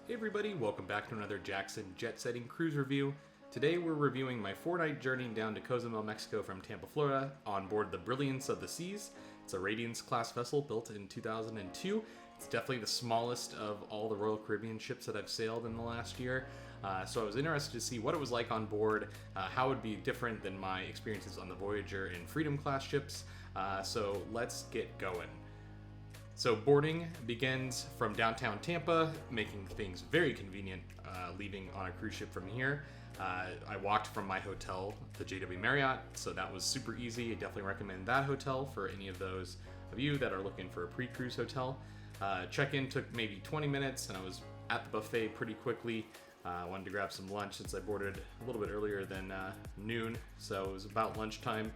Hey everybody, welcome back to another Jackson Jet Setting Cruise review. Today we're reviewing my 4-night journey down to Cozumel, Mexico from Tampa, Florida on board the Brilliance of the Seas. It's a Radiance class vessel built in 2002. It's definitely the smallest of all the Royal Caribbean ships that I've sailed in the last year. So I was interested to see what it was like on board, how it would be different than my experiences on the Voyager and Freedom class ships. So let's get going. So boarding begins from downtown Tampa, making things very convenient leaving on a cruise ship from here. I walked from my hotel, the JW Marriott, so that was super easy. I definitely recommend that hotel for any of those of you that are looking for a pre-cruise hotel. Check-in took maybe 20 minutes and I was at the buffet pretty quickly. I wanted to grab some lunch since I boarded a little bit earlier than noon, so it was about lunchtime.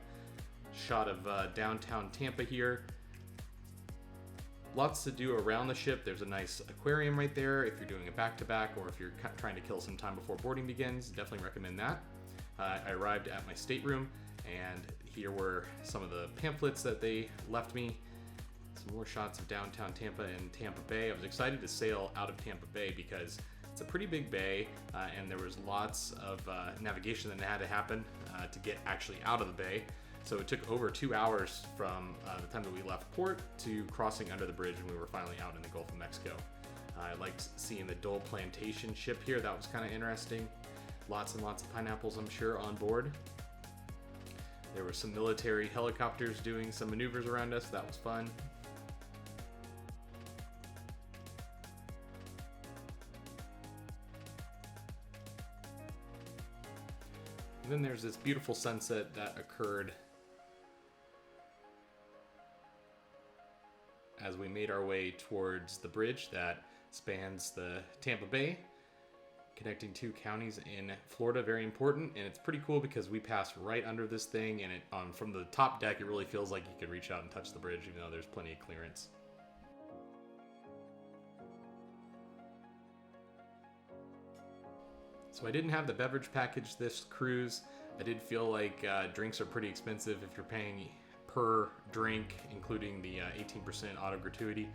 Shot of downtown Tampa here. Lots to do around the ship. There's a nice aquarium right there if you're doing a back-to-back or if you're trying to kill some time before boarding begins. Definitely recommend that. I arrived at my stateroom and here were some of the pamphlets that they left me. Some more shots of downtown Tampa and Tampa Bay. I was excited to sail out of Tampa Bay because it's a pretty big bay and there was lots of navigation that had to happen to get actually out of the bay. So it took over 2 hours from the time that we left port to crossing under the bridge when we were finally out in the Gulf of Mexico. I liked seeing the Dole Plantation ship here. That was kind of interesting. Lots and lots of pineapples, I'm sure, on board. There were some military helicopters doing some maneuvers around us. That was fun. And then there's this beautiful sunset that occurred as we made our way towards the bridge that spans the Tampa Bay, connecting two counties in Florida. Very important, and it's pretty cool because we passed right under this thing, and from the top deck it really feels like you could reach out and touch the bridge even though there's plenty of clearance. So I didn't have the beverage package this cruise. I did feel like drinks are pretty expensive if you're paying per drink, including the 18% auto gratuity.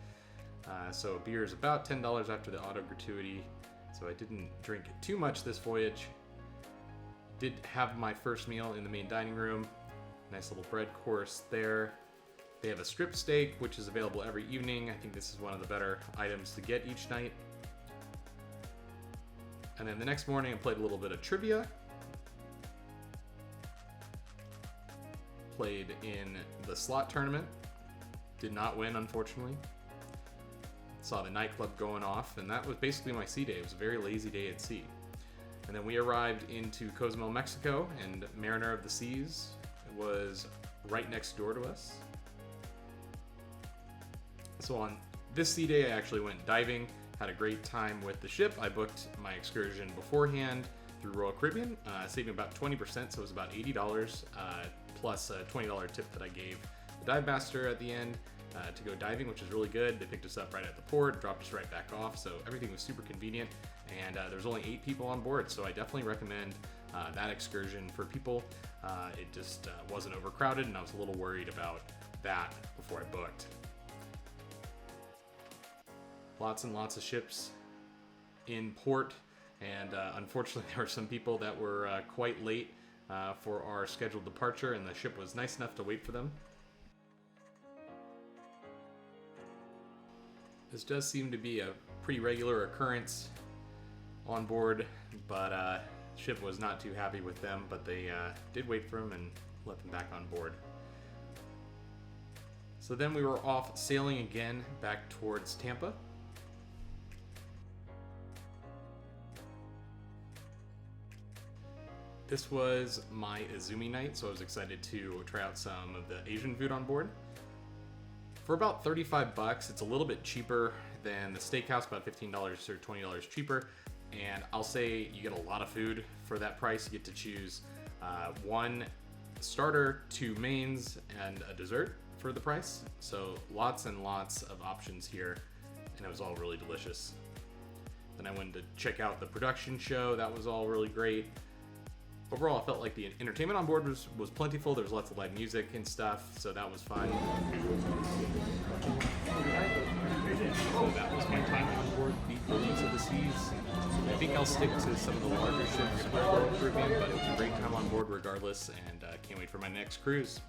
So a beer is about $10 after the auto gratuity. So I didn't drink too much this voyage. Did have my first meal in the main dining room. Nice little bread course there. They have a strip steak, which is available every evening. I think this is one of the better items to get each night. And then the next morning I played a little bit of trivia. Played in the slot tournament. Did not win, unfortunately. Saw the nightclub going off, and that was basically my sea day. It was a very lazy day at sea. And then we arrived into Cozumel, Mexico, and Mariner of the Seas was right next door to us. So on this sea day I actually went diving. Had a great time with the ship. I booked my excursion beforehand through Royal Caribbean, saving about 20%, so it was about $80 plus a $20 tip that I gave the dive master at the end to go diving, which is really good. They picked us up right at the port, dropped us right back off, so everything was super convenient, and there's only 8 people on board, so I definitely recommend that excursion for people. It just wasn't overcrowded, and I was a little worried about that before I booked. Lots and lots of ships in port, and unfortunately there were some people that were quite late for our scheduled departure, and the ship was nice enough to wait for them. This does seem to be a pretty regular occurrence on board, but ship was not too happy with them, but they did wait for them and let them back on board. So then we were off sailing again back towards Tampa. This was my Izumi night, so I was excited to try out some of the Asian food on board. For about 35 bucks, it's a little bit cheaper than the steakhouse, about $15 or $20 cheaper. And I'll say you get a lot of food for that price. You get to choose 1 starter, 2 mains, and a dessert for the price. So lots and lots of options here, and it was all really delicious. Then I went to check out the production show. That was all really great. Overall, I felt like the entertainment on board was plentiful. There was lots of live music and stuff, so that was fun. So that was my time on board the Brilliance of the Seas. think I'll stick to some of the larger ships for the review, but it was a great time on board regardless, and can't wait for my next cruise.